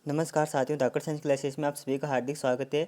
नमस्कार साथियों, धाकड़ science classes में आप सभी का हार्दिक स्वागत है।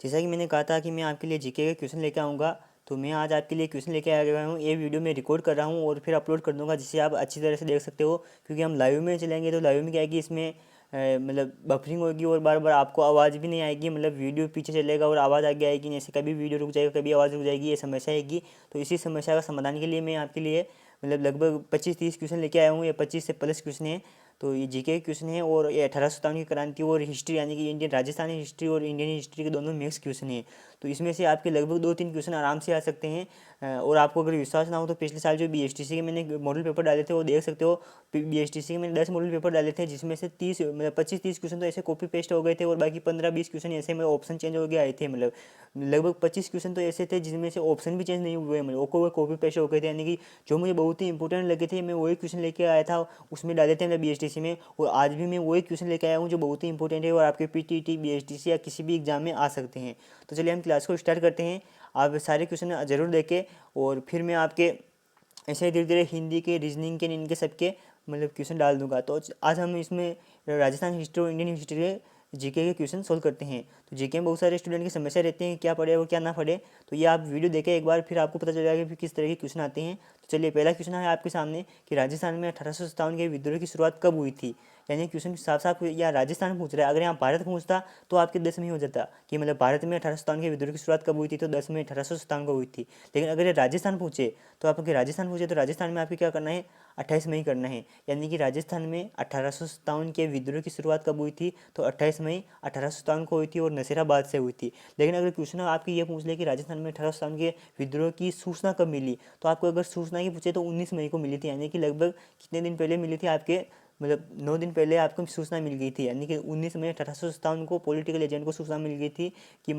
जैसा कि मैंने कहा था कि मैं आपके लिए जीके के क्वेश्चन लेकर आऊँगा, तो मैं आज आपके लिए क्वेश्चन लेकर आ गया हूँ। ये वीडियो मैं रिकॉर्ड कर रहा हूँ और फिर अपलोड कर दूँगा, जिससे आप अच्छी तरह से देख सकते हो। क्योंकि हम लाइव में चलेंगे तो लाइव में क्या है कि इसमें मतलब बफरिंग होगी और बार बार आपको आवाज़ भी नहीं आएगी। मतलब वीडियो पीछे चलेगा और आवाज़ आगे आएगी, जैसे कभी वीडियो रुक जाएगा, कभी आवाज़ रुक जाएगी, ये समस्या आएगी। तो इसी समस्या का समाधान के लिए मैं आपके लिए लगभग 25-30 क्वेश्चन लेके आया हूँ। ये 25 से प्लस क्वेश्चन है। तो ये जीके के क्वेश्चन है और ये 1857 की क्रांति और हिस्ट्री, यानी कि इंडियन राजस्थानी हिस्ट्री और इंडियन हिस्ट्री के दोनों मिक्स क्वेश्चन है। तो इसमें से आपके लगभग 2-3 क्वेश्चन आराम से आ सकते हैं। और आपको अगर विश्वास ना हो तो पिछले साल जो बीएसटीसी के मैंने मॉडल पेपर डाले थे वो देख सकते हो। बीएसटीसी के मैंने 10 मॉडल पेपर डाले थे, जिसमें से 25-30 क्वेश्चन तो ऐसे कॉपी पेस्ट हो गए थे और बाकी 15-20 क्वेश्चन ऐसे में ऑप्शन चेंज हो गए आए थे। लगभग 25 क्वेश्चन तो ऐसे थे जिसमें से ऑप्शन भी चेंज नहीं हुए, वो कॉपी पेस्ट हो गए थे। यानी कि जो मुझे बहुत ही इंपॉर्टेंट लगे थे मैं वही क्वेश्चन लेके आया था, उसमें डाले थे बीएसटीसी में। और आज भी मैं वही क्वेश्चन लेके आया हूँ जो बहुत ही इंपॉर्टेंट है और आपके पीटीटी, बीएसटीसी या किसी भी एग्जाम में आ सकते हैं। तो चलिए हम क्लास को स्टार्ट करते हैं। आप सारे क्वेश्चन जरूर देखें और फिर मैं आपके ऐसे धीरे धीरे हिंदी के, रीजनिंग के, इनके सबके क्वेश्चन डाल दूंगा। तो आज हम इसमें राजस्थान हिस्ट्री और इंडियन हिस्ट्री के जीके के क्वेश्चन सोल्व करते हैं। तो जीके में बहुत सारे स्टूडेंट की समस्या रहती है कि क्या पढ़े और क्या ना पढ़े। तो ये आप वीडियो देखें एक बार, फिर आपको पता चल जाएगा कि किस तरह के क्वेश्चन आते हैं। तो चलिए, पहला क्वेश्चन है आपके सामने कि राजस्थान में 1857 के विद्रोह की शुरुआत कब हुई थी। यानी क्वेश्चन साफ साफ या राजस्थान पूछ रहा है। अगर यहाँ भारत पूछता तो आपके 10 में ही हो जाता कि भारत में 1857 के विद्रोह की शुरुआत कब हुई थी, तो 10 में 1857 को हुई थी। लेकिन अगर ये राजस्थान पूछे तो आपके राजस्थान पूछे तो राजस्थान में आपको क्या करना है, 28 मई करना है। यानी कि राजस्थान में 1857 के विद्रोह की शुरुआत कब हुई थी, तो 28 मई 1857 को हुई थी और नसीराबाद से हुई थी। लेकिन अगर क्वेश्चन आपकी ये पूछ ले कि राजस्थान में 1857 के विद्रोह की सूचना कब मिली, तो आपको अगर सूचना की पूछे तो 19 मई को मिली थी। यानी कि लगभग कितने दिन पहले मिली थी, आपके 9 दिन पहले आपको सूचना मिल गई थी। यानी कि 19 मई 1857 को पॉलिटिकल एजेंट को सूचना मिल गई थी कि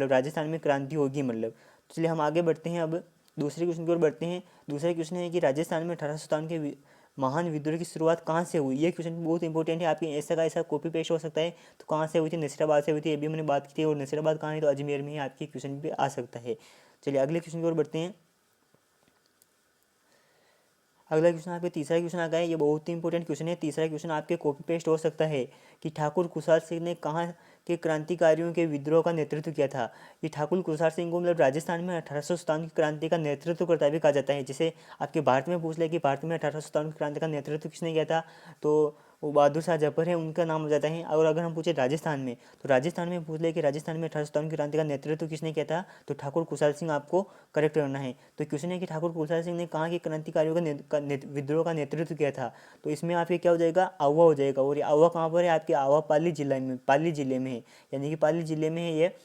राजस्थान में क्रांति होगी। तो चलिए हम आगे बढ़ते हैं। अब दूसरे क्वेश्चन की ओर बढ़ते हैं। दूसरा क्वेश्चन है कि राजस्थान में 1857 के महान विद्रोह की शुरुआत कहाँ से हुई। ये क्वेश्चन बहुत इंपॉर्टेंट है, आपके ऐसा का ऐसा कॉपी पेस्ट हो सकता है। तो कहाँ से हुई थी, नसीराबाद से हुई थी, ये भी मैंने बात की थी। और नसीराबाद कहाँ है, तो अजमेर में ही आपके क्वेश्चन पे आ सकता है। चलिए अगले क्वेश्चन की ओर बढ़ते हैं। अगला क्वेश्चन आपके तीसरा क्वेश्चन आ गया है। ये बहुत ही इंपॉर्टेंट क्वेश्चन है। तीसरा क्वेश्चन आपके कॉपी पेस्ट हो सकता है कि ठाकुर कुशाल सिंह ने कहाँ के क्रांतिकारियों के विद्रोह का नेतृत्व किया था। ये ठाकुर कुशाल सिंह को राजस्थान में 1857 की क्रांति का नेतृत्व करता भी कहा जाता है। जैसे आपके भारत में पूछ ले कि भारत में 1857 की क्रांति का नेतृत्व किसने किया था, तो वो बहादुर शाह जफर है, उनका नाम हो जाता है। और अगर हम पूछे राजस्थान में, तो राजस्थान में पूछ ले कि राजस्थान में 1857 की क्रांति का नेतृत्व किसने किया था, तो ठाकुर कुशाल सिंह आपको करेक्ट करना है। तो क्वेश्चन है कि ठाकुर कुशाल सिंह ने कहाँ के क्रांतिकारियों विद्रोह का नेतृत्व किया था। तो इसमें आपके क्या हो जाएगा, आवा हो जाएगा। और ये आवा कहाँ पर है, आपके आवा पाली जिले में है। यानी कि पाली जिले में है ये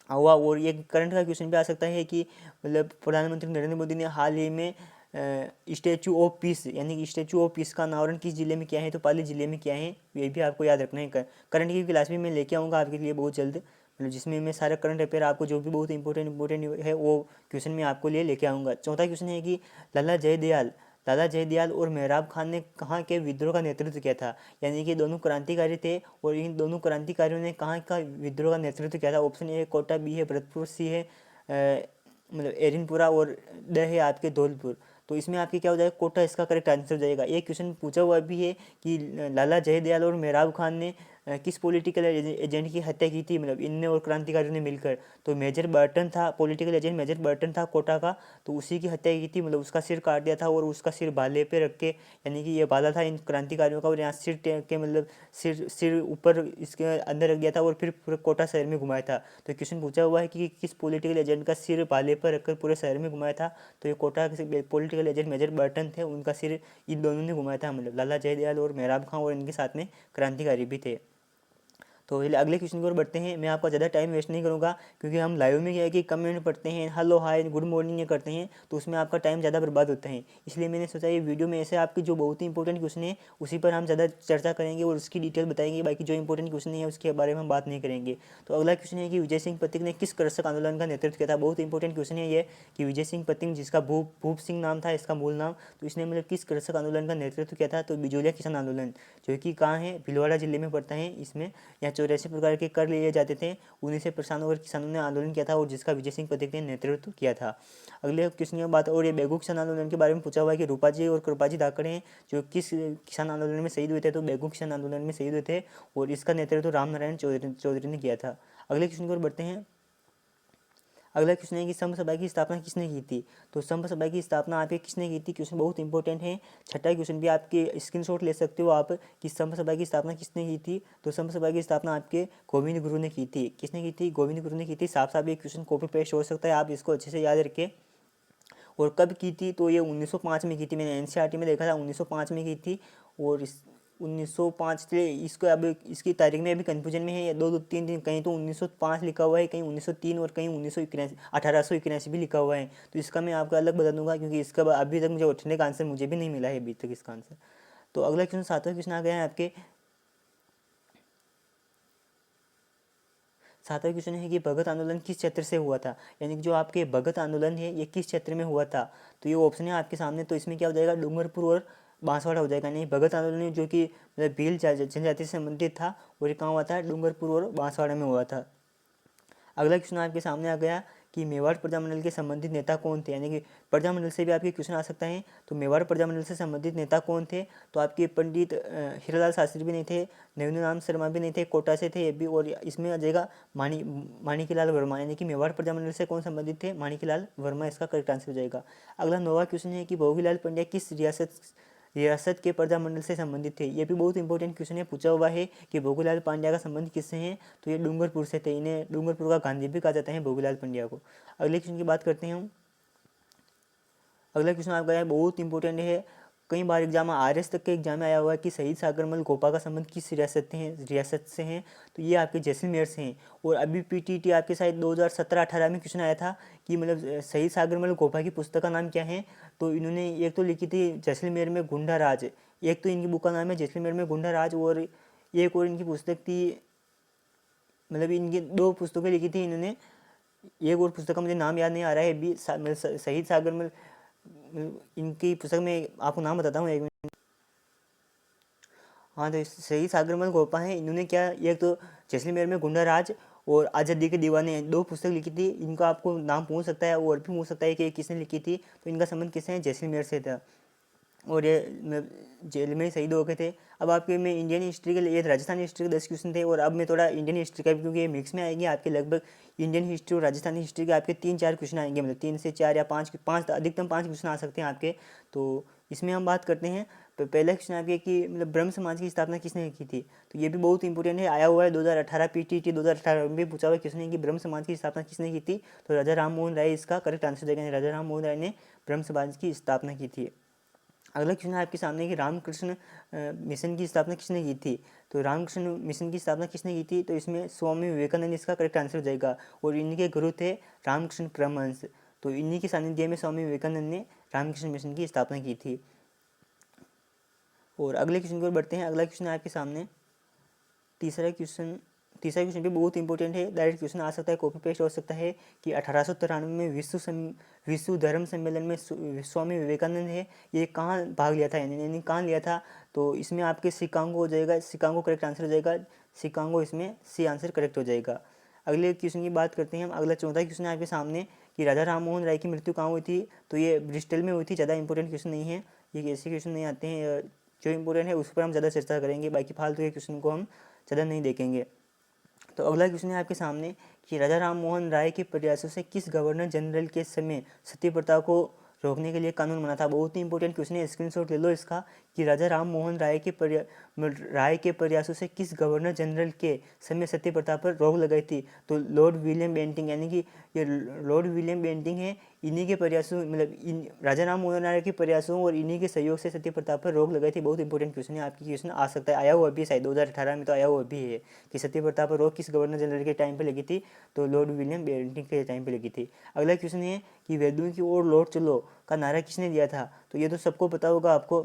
आवा। और ये करंट का क्वेश्चन भी आ सकता है कि प्रधानमंत्री नरेंद्र मोदी ने हाल ही में स्टैचू ऑफ पीस, यानी कि स्टैचू ऑफ पीस का अनावरण किस जिले में किया है, तो पाली जिले में किया है। ये भी आपको याद रखना है। करंट की क्लास भी मैं लेके आऊँगा आपके लिए बहुत जल्द, जिसमें मैं सारा करंट अफेयर आपको जो भी बहुत इंपॉर्टेंट है वो क्वेश्चन मैं आपको लिए लेके आऊँगा। चौथा क्वेश्चन है कि लाला जयदयाल और मेहराब खान ने कहाँ के विद्रोह का नेतृत्व किया था। यानी कि दोनों क्रांतिकारी थे और इन दोनों क्रांतिकारियों ने कहाँ का विद्रोह का नेतृत्व किया था। ऑप्शन ए है कोटा, बी है भरतपुर, सी है एरिनपुरा और ड है आपके धौलपुर। तो इसमें आपके क्या हो जाएगा, कोटा इसका करेक्ट आंसर हो जाएगा। एक क्वेश्चन पूछा हुआ भी है कि लाला जयदयाल और मेहराब खान ने किस पॉलिटिकल एजेंट की हत्या की थी, इनने और क्रांतिकारियों ने मिलकर। तो मेजर बर्टन था, पॉलिटिकल एजेंट मेजर बर्टन था कोटा का, तो उसी की हत्या की थी। उसका सिर काट दिया था और उसका सिर भाले पे रख के, यानी कि ये भाला था इन क्रांतिकारियों का, और यहाँ सिर टेक के सिर ऊपर इसके अंदर रख दिया था और फिर पूरे कोटा शहर में घुमाया था। तो क्वेश्चन पूछा हुआ है कि किस पॉलिटिकल एजेंट का सिर भाले पर रखकर पूरे शहर में घुमाया था। तो ये कोटा के पॉलिटिकल एजेंट मेजर बर्टन थे, उनका सिर इन दोनों ने घुमाया था। लाला जयदयाल और मेहराब खां, और इनके साथ में क्रांतिकारी भी थे। तो अगले क्वेश्चन की ओर बढ़ते हैं। मैं आपका ज़्यादा टाइम वेस्ट नहीं करूँगा, क्योंकि हम लाइव में क्या है कि कमेंट पढ़ते हैं, हेलो हाय गुड मॉर्निंग ये करते हैं, तो उसमें आपका टाइम ज़्यादा बर्बाद होता है। इसलिए मैंने सोचा ये वीडियो में ऐसे आपकी जो बहुत ही इंपॉर्टेंट क्वेश्चन है उसी पर हम ज़्यादा चर्चा करेंगे और उसकी डिटेल बताएंगे। बाकी जो इंपॉर्टेंट क्वेश्चन है उसके बारे में हम बात नहीं करेंगे। तो अगला क्वेश्चन है कि विजय सिंह पथिक ने किस कृषक आंदोलन का नेतृत्व किया था। बहुत इंपॉर्टेंट क्वेश्चन है ये कि विजय सिंह पथिक, जिसका भूप सिंह नाम था इसका मूल नाम, तो इसने किस कृषक आंदोलन का नेतृत्व किया था, तो बिजोलिया किसान आंदोलन, जो कि कहाँ है, भीलवाड़ा जिले में पड़ता है। इसमें यहाँ 84 प्रकार के कर लिए जाते थे, उन्हीं से परेशान होकर किसानों ने आंदोलन किया था और जिसका विजय सिंह पथिक ने नेतृत्व किया था। अगले क्वेश्चन की बात, और ये बेगू किसान आंदोलन के बारे में पूछा हुआ है कि रूपाजी और कृपाजी धाकड़ हैं जो किस किसान आंदोलन में शहीद हुए थे, तो बेगू किसान आंदोलन में शहीद हुए थे और इसका नेतृत्व राम नारायण चौधरी ने किया था। अगले क्वेश्चन की ओर बढ़ते हैं। अगला क्वेश्चन है कि संघ सभा की स्थापना किसने की थी, तो संघ सभा की स्थापना आपके किसने की थी, क्वेश्चन बहुत इंपॉर्टेंट है। छठा क्वेश्चन भी आपके स्क्रीनशॉट ले सकते हो आप कि संघ सभा की स्थापना किसने की थी, तो संघ सभा की स्थापना आपके गोविंद गुरु ने की थी। किसने की थी, गोविंद गुरु ने की थी। साफ साफ ये क्वेश्चन कॉपी पेस्ट हो सकता है, आप इसको अच्छे से याद रखें। और कब की थी, तो ये 1905 में की थी। मैंने एनसीईआरटी में देखा था 1905 में की थी। और इस 1905 से इसको अब इसकी तारीख में अभी कन्फ्यूजन में है, ये 2-3 दिन, कहीं तो 1905 लिखा हुआ है, कहीं 1903 और कहीं 1881 भी लिखा हुआ है। तो इसका मैं आपको अलग बता दूंगा क्योंकि इसका अभी तक मुझे उठने का आंसर मुझे भी नहीं मिला है अभी तक इसका आंसर। तो अगला क्वेश्चन, सातवां क्वेश्चन आ गया है आपके। सातवां क्वेश्चन है कि भगत आंदोलन किस क्षेत्र से हुआ था, यानी कि जो आपके भगत आंदोलन है ये किस क्षेत्र में हुआ था। तो ये ऑप्शन है आपके सामने, तो इसमें क्या हो जाएगा, डूंगरपुर और बांसवाड़ा हो जाएगा। नहीं, भगत आंदोलन जो कि मतलब भील जनजाति से संबंधित था और ये कहाँ हुआ था, डूंगरपुर और बांसवाड़ा में हुआ था। अगला क्वेश्चन आपके सामने आ गया कि मेवाड़ प्रजामंडल के संबंधित नेता कौन थे, यानी कि प्रजामंडल से भी आपके क्वेश्चन आ सकता है। तो मेवाड़ प्रजामंडल से संबंधित नेता कौन थे, तो आपके पंडित हीरालाल शास्त्री भी नहीं थे, नवीनराम शर्मा भी नहीं थे, कोटा से थे ये भी। और इसमें आ जाएगा माणिकलाल वर्मा, यानी कि मेवाड़ प्रजामंडल से कौन संबंधित थे, माणिकलाल वर्मा इसका करेक्ट आंसर हो जाएगा। अगला 9वां क्वेश्चन है कि भोगीलाल पंड्या किस रियासत के प्रजामंडल से संबंधित थे। ये भी बहुत इंपॉर्टेंट क्वेश्चन है, पूछा हुआ है कि भोगीलाल पांड्या का संबंध किससे है, तो ये डूंगरपुर से थे। इन्हें डूंगरपुर का गांधी भी कहा जाता है भोगीलाल पंड्या को। अगले क्वेश्चन की बात करते हैं हम। अगला क्वेश्चन आपका है बहुत इंपॉर्टेंट है, कई बार एग्जाम में RS तक के एग्जाम में आया हुआ है कि शहीद सागरमल गोपा का संबंध किस रियासत से हैं, तो ये आपके जैसलमेर से हैं। और अभी PTT आपके शायद 2017-18 में क्वेश्चन आया था कि मतलब शहीद सागरमल गोपा की पुस्तक का नाम क्या है, तो इन्होंने एक तो लिखी थी जैसलमेर में गुंडा राज, एक तो इनकी बुक का नाम है जैसलमेर में गुंडा राज, और एक और इनकी पुस्तक थी, मतलब इनकी 2 पुस्तकें लिखी थी इन्होंने। एक और पुस्तक का मुझे नाम याद नहीं आ रहा है अभी, शहीद सागरमल, इनकी पुस्तक में आपको नाम बताता हूँ एक मिनट। हाँ, तो शहीद सागरमल गोपा है, इन्होंने क्या, एक तो जैसलमेर में गुंडा राज और आज़ादी के दीवाने 2 पुस्तक लिखी थी। इनका आपको नाम पूछ सकता है और भी पूछ सकता है कि किसने लिखी थी, तो इनका संबंध किससे है, जैसलमेर से था और ये जेल में शहीद हो गए थे। अब आपके में इंडियन हिस्ट्री के लिए, राजस्थानी हिस्ट्री के 10 क्वेश्चन थे और अब मैं थोड़ा इंडियन हिस्ट्री का, क्योंकि ये मिक्स में आएगी आपके, लगभग इंडियन हिस्ट्री और राजस्थानी हिस्ट्री के आपके 3-4 क्वेश्चन आएंगे, मतलब 3 से 4 या 5 अधिकतम 5 क्वेश्चन आ सकते हैं आपके। तो इसमें हम बात करते हैं। तो पहला क्वेश्चन आपके कि मतलब ब्रह्म समाज की स्थापना किसने की थी, तो ये भी बहुत इंपॉर्टेंट है, आया हुआ है 2018 PTT 2018 में भी पूछा हुआ क्वेश्चन है कि ब्रह्म समाज की स्थापना किसने की थी, तो राजा राम मोहन राय इसका करेक्ट आंसर देगा। राजा राम मोहन राय ने ब्रह्म समाज की स्थापना की थी। अगला क्वेश्चन है आपके सामने कि रामकृष्ण मिशन की स्थापना किसने की थी, तो रामकृष्ण मिशन की स्थापना किसने की थी, तो इसमें स्वामी विवेकानंद इसका करेक्ट आंसर हो जाएगा। और इन्हीं के गुरु थे रामकृष्ण परमहंस, तो इन्हीं के सानिध्य में स्वामी विवेकानंद ने रामकृष्ण मिशन की स्थापना की थी। और अगले क्वेश्चन की ओर बढ़ते हैं। अगला क्वेश्चन है आपके सामने तीसरा क्वेश्चन भी बहुत इंपॉर्टेंट है, डायरेक्ट क्वेश्चन आ सकता है, कॉपी पेस्ट हो सकता है कि 1893 में विश्व धर्म सम्मेलन में स्वामी विवेकानंद है ये कहाँ भाग लिया था, यानी कहाँ लिया था, तो इसमें आपके शिकागो हो जाएगा, शिकागो करेक्ट आंसर हो जाएगा, शिकागो इसमें C आंसर करेक्ट हो जाएगा। अगले क्वेश्चन की बात करते हैं हम। अगला चौथा क्वेश्चन है आपके सामने कि राजा राम मोहन राय की मृत्यु कहाँ हुई थी, तो ये ब्रिस्टल में हुई थी। ज़्यादा इंपॉर्टेंट क्वेश्चन नहीं है, ये ऐसे क्वेश्चन नहीं आते हैं, जो इंपॉर्टेंट है उस पर हम ज़्यादा चर्चा करेंगे, बाकी फालतू के क्वेश्चन को हम ज़्यादा नहीं देखेंगे। तो अगला क्वेश्चन है आपके सामने कि राजा राम मोहन राय के प्रयासों से किस गवर्नर जनरल के समय सती प्रथा को रोकने के लिए कानून बना था। बहुत ही इंपॉर्टेंट क्वेश्चन है, स्क्रीनशॉट ले लो इसका कि राजा राम मोहन राय के प्रयासों से किस गवर्नर जनरल के समय सती प्रथा पर रोक लगाई थी, तो लॉर्ड विलियम बेंटिंग, यानी कि ये लॉर्ड विलियम बेंटिंग है, इन्हीं के प्रयासों, मतलब राजा राम मोहन राय के प्रयासों और इन्हीं के सहयोग से सती प्रथा पर रोक लगाई थी। बहुत इंपॉर्टेंट क्वेश्चन है, आपकी क्वेश्चन आ सकता है, आया हुआ भी शायद 2018 में तो आया हुआ भी है कि सती प्रथा पर रोक किस गवर्नर जनरल के टाइम पर लगी थी, तो लॉर्ड विलियम बेंटिंग के टाइम पर लगी थी। अगला क्वेश्चन है कि वेदों की ओर लौट चलो का नारा किसने दिया था, तो ये तो सबको पता होगा आपको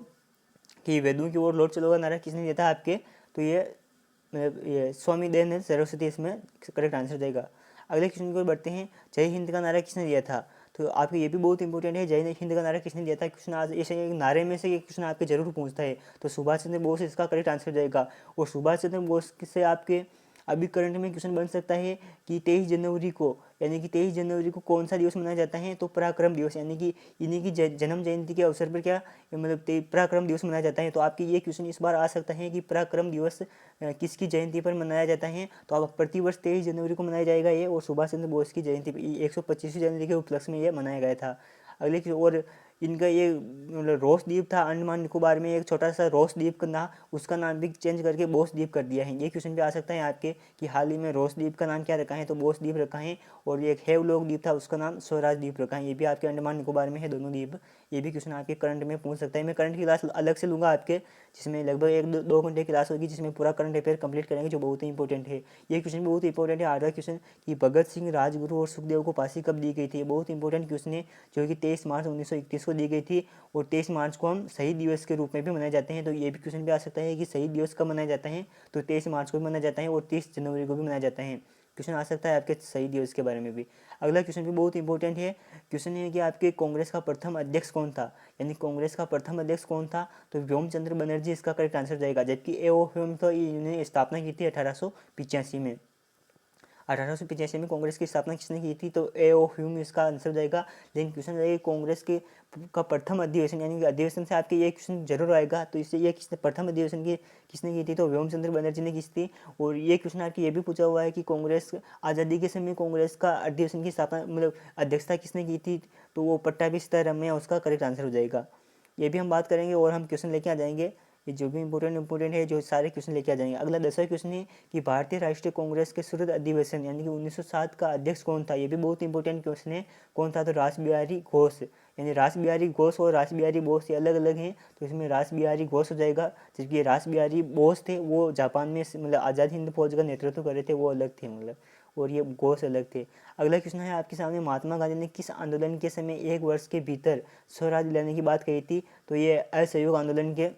कि वेदों की ओर लौट चलो का नारा किसने दिया था आपके, तो ये स्वामी दयानंद सरस्वती इसमें करेक्ट आंसर देगा। अगले क्वेश्चन की ओर बढ़ते हैं। जय हिंद का नारा किसने दिया था, तो आपके ये भी बहुत इंपॉर्टेंट है, जय हिंद का नारा किसने दिया था। क्वेश्चन आज ऐसे नारे में से ये क्वेश्चन आपके जरूर पूछता है, तो सुभाष चंद्र बोस इसका करेक्ट आंसर जाएगा। और सुभाष चंद्र बोस से आपके अभी करंट में क्वेश्चन बन सकता है कि 23 जनवरी को, यानी कि 23 जनवरी को कौन सा दिवस मनाया जाता है, तो पराक्रम दिवस, यानी कि इन्हीं की जन्म जयंती के अवसर पर क्या मतलब पराक्रम दिवस मनाया जाता है। तो आपकी ये क्वेश्चन इस बार आ सकता है कि पराक्रम दिवस किसकी जयंती पर मनाया जाता है। तो आप प्रतिवर्ष 23 जनवरी को मनाया जाएगा ये, और सुभाष चंद्र बोस की जयंती 125वीं जयंती के उपलक्ष्य में ये मनाया गया था। अगले और इनका ये मतलब रोस द्वीप था अंडमान निकोबार में, एक छोटा सा रोस द्वीप का नाम, उसका नाम भी चेंज करके बोस द्वीप कर दिया है। ये क्वेश्चन भी आ सकता है आपके कि हाल ही में रोस द्वीप का नाम क्या रखा है, तो बोस द्वीप रखा है। और ये एक हेवलॉक द्वीप था, उसका नाम स्वराज द्वीप रखा है। ये भी आपके अंडमान निकोबार में है दोनों द्वीप। ये भी क्वेश्चन आपके करंट में पूछ सकता है। मैं करंट की क्लास अलग से लूँगा आपके, जिसमें लगभग 1-2 घंटे की क्लास होगी, जिसमें पूरा करंट अफेयर कंप्लीट करेंगे, जो बहुत ही इंपॉर्टेंट है। ये क्वेश्चन बहुत इंपॉर्टेंट है। 8वां क्वेश्चन कि भगत सिंह, राजगुरु और सुखदेव को फांसी कब दी गई थी, बहुत इंपॉर्टेंट क्वेश्चन है, जो कि 23 मार्च 1931 को दी गई थी। और 23 मार्च को हम शहीद दिवस के रूप में भी मनाए जाते हैं। तो ये भी क्वेश्चन भी आ सकता है कि शहीद दिवस कब मनाया जाता है, तो 23 मार्च को भी मनाया जाता है और 30 जनवरी को भी मनाया जाता है। क्वेश्चन आ सकता है आपके शहीद दिवस के बारे में भी। अगला क्वेश्चन भी बहुत इंपॉर्टेंट है। क्वेश्चन है कि आपके कांग्रेस का प्रथम अध्यक्ष कौन था, यानी कांग्रेस का प्रथम अध्यक्ष कौन था, तो व्योम चंद्र बनर्जी इसका करेक्ट आंसर जाएगा। जबकि ए ओ ह्यूम तो इन्होंने स्थापना की थी 1885 में। 1885 में कांग्रेस की स्थापना किसने की थी, तो ए ओ ह्यूम इसका आंसर जाएगा। लेकिन क्वेश्चन जाएगा कांग्रेस के का प्रथम अधिवेशन, यानी कि अधिवेशन से आपके ये क्वेश्चन जरूर आएगा। तो इससे ये किसने प्रथम अधिवेशन की किसने की थी, तो व्योम चंद्र बनर्जी ने की थी। और ये क्वेश्चन आपके ये भी पूछा हुआ है कि कांग्रेस आज़ादी के समय कांग्रेस का अधिवेशन की स्थापना मतलब अध्यक्षता किसने की थी, तो वो पट्टाभी सीतारामैया उसका करेक्ट आंसर हो जाएगा। ये भी हम बात करेंगे और हम क्वेश्चन लेके आ जाएंगे। ये जो भी इंपॉर्टेंट है, जो सारे क्वेश्चन लेके आ जाएंगे। अगला 10वां क्वेश्चन है कि भारतीय राष्ट्रीय कांग्रेस के शुरुआत अधिवेशन यानी कि 1907 का अध्यक्ष कौन था। ये भी बहुत इंपॉर्टेंट क्वेश्चन है, कौन था, तो रास बिहारी घोष, यानी रास बिहारी घोष और रास बिहारी बोस ये अलग अलग हैं। तो इसमें रास बिहारी घोष हो जाएगा, जबकि रास बिहारी बोस थे वो जापान में मतलब आज़ाद हिंद फौज का नेतृत्व कर रहे थे, वो अलग थे मतलब, और ये घोष अलग थे। अगला क्वेश्चन है आपके सामने, महात्मा गांधी ने किस आंदोलन के समय 1 वर्ष के भीतर स्वराज लाने की बात कही थी, तो ये असहयोग आंदोलन के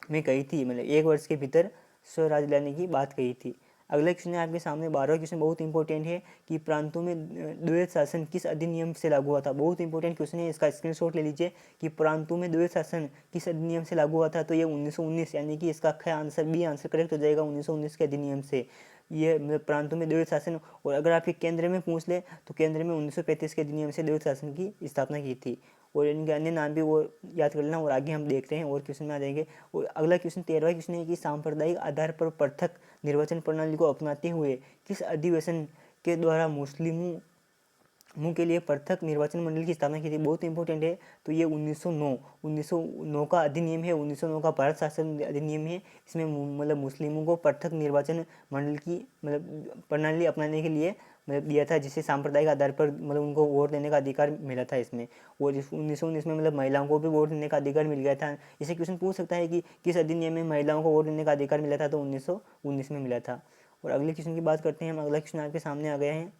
में कही थी, मतलब 1 वर्ष के भीतर स्वराज लाने की बात कही थी। अगला क्वेश्चन है आपके सामने 12वां क्वेश्चन, बहुत इंपॉर्टेंट है कि प्रांतों में द्वैत शासन किस अधिनियम से लागू हुआ था। बहुत इंपॉर्टेंट क्वेश्चन है, इसका स्क्रीनशॉट ले लीजिए कि प्रांतों में द्वैत शासन किस अधिनियम से लागू हुआ था, तो ये 1919, यानी कि इसका आंसर बी आंसर करेक्ट हो जाएगा, 1919 के अधिनियम से ये प्रांतों में द्वैत शासन। और अगर आपके केंद्र में पूछ ले तो केंद्र में 1935 के अधिनियम से द्वैत शासन की स्थापना की थी। और इनके अन्य नाम भी वो याद कर लेना, और आगे हम देखते हैं और क्वेश्चन में आ जाएंगे। और अगला क्वेश्चन 13वां क्वेश्चन है कि सांप्रदायिक आधार पर पृथक निर्वाचन प्रणाली को अपनाते हुए किस अधिवेशन के द्वारा मुस्लिमों के लिए पृथक निर्वाचन मंडल की स्थापना की थी। बहुत इंपॉर्टेंट है, तो ये 1909 का अधिनियम है, 1909 का भारत शासन अधिनियम है। इसमें मतलब मुस्लिमों को पृथक निर्वाचन मंडल की मतलब प्रणाली अपनाने के लिए मतलब दिया था, जिससे सांप्रदायिक आधार पर मतलब उनको वोट देने का अधिकार मिला था इसमें। और 1919 में मतलब महिलाओं को भी वोट देने का अधिकार मिल गया था। इसे क्वेश्चन पूछ सकता है कि किस अधिनियम में महिलाओं को वोट देने का अधिकार मिला था, तो 1919 में मिला था। और अगले क्वेश्चन की बात करते हैं हम। अगला क्वेश्चन आपके सामने आ गया है,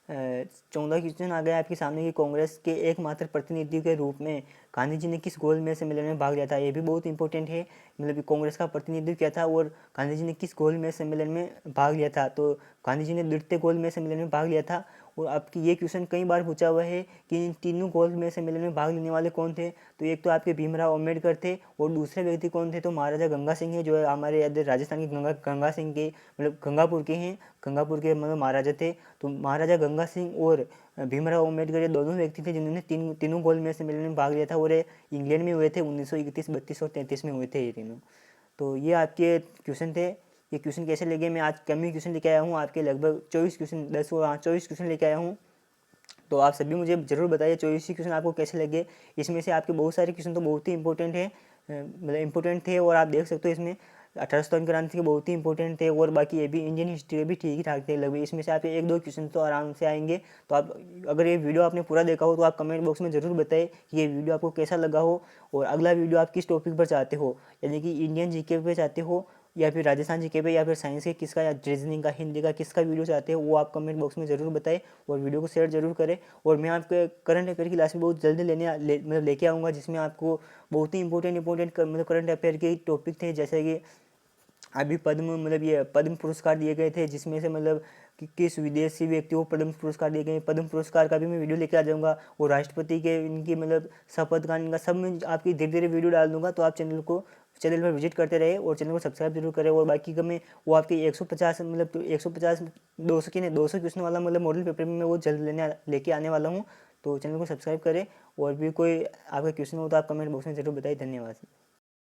14वां क्वेश्चन आ गया आपके सामने कि कांग्रेस के एकमात्र प्रतिनिधि के रूप में गांधी जी ने किस गोलमेज सम्मेलन में भाग लिया था। ये भी बहुत इंपॉर्टेंट है, मतलब कि कांग्रेस का प्रतिनिधित्व किया था और गांधी जी ने किस गोलमेज सम्मेलन में भाग लिया था, तो गांधी जी ने द्वितीय गोलमेज सम्मेलन में भाग लिया था। और आपकी ये क्वेश्चन कई बार पूछा हुआ है कि इन तीनों गोलमेज सम्मेलन में भाग लेने वाले कौन थे, तो एक तो आपके भीमराव अम्बेडकर थे, और दूसरे व्यक्ति कौन थे, तो महाराजा गंगा सिंह है, जो हमारे इधर राजस्थान के गंगा सिंह के मतलब गंगापुर के हैं, गंगापुर के मतलब महाराजा थे। तो महाराजा गंगा सिंह और भीमराव अम्बेडकर ये दोनों व्यक्ति थे जिन्होंने तीनों गोलमेज सम्मेलन में भाग लिया था, और ये इंग्लैंड में हुए थे 1931, 32 और 33 में हुए थे ये तीनों। तो ये आपके क्वेश्चन थे। ये क्वेश्चन कैसे लगे, मैं आज कम ही क्वेश्चन लेके आया हूँ आपके, लगभग 24 क्वेश्चन 24 क्वेश्चन लेके आया हूँ। तो आप सभी मुझे ज़रूर बताइए 24 क्वेश्चन आपको कैसे लगे। इसमें से आपके बहुत सारे क्वेश्चन तो बहुत ही इंपॉर्टेंट है, मतलब इंपॉर्टेंट थे, और आप देख सकते हो इसमें 1857 क्रांति के बहुत ही इंपॉर्टेंट थे, और बाकी ये भी इंडियन हिस्ट्री भी ठीक ही ठाक थे लगभग। इसमें से आपके 1-2 क्वेश्चन तो आराम से आएंगे। तो आप अगर ये वीडियो आपने पूरा देखा हो तो आप कमेंट बॉक्स में ज़रूर बताएं कि ये वीडियो आपको कैसा लगा हो, और अगला वीडियो आप किस टॉपिक पर चाहते हो, यानी कि इंडियन जीके पे चाहते हो, या फिर राजस्थान जीके पे, या फिर साइंस के किसका, या रीजनिंग का, हिंदी का, किसका वीडियो चाहते हो, वो आप कमेंट बॉक्स में ज़रूर बताएं, और वीडियो को शेयर जरूर करें। और मैं आपके करंट अफेयर की क्लास में बहुत जल्दी मतलब लेके आऊँगा, जिसमें आपको बहुत ही इंपॉर्टेंट मतलब करंट अफेयर के टॉपिक थे, जैसे कि अभी मतलब ये पद्म पुरस्कार दिए गए थे, जिसमें से मतलब कि किस विदेशी व्यक्ति को पद्म पुरस्कार दिए गए, पद्म पुरस्कार का भी मैं वीडियो लेके आ जाऊँगा, और राष्ट्रपति के इनकी मतलब शपथ का इनका सब मैं आपकी धीरे धीरे वीडियो डाल दूँगा। तो आप चैनल को चैनल पर विजिट करते रहे और चैनल को सब्सक्राइब जरूर करें। और बाकी का मैं वो आपके 150 मतलब 150 200 की नहीं 200 क्वेश्चन वाला मतलब मॉडल पेपर में मैं वो जल्द लेके आने वाला हूँ। तो चैनल को सब्सक्राइब करें और भी कोई आपका क्वेश्चन हो तो आप कमेंट बॉक्स में जरूर बताइए। धन्यवाद।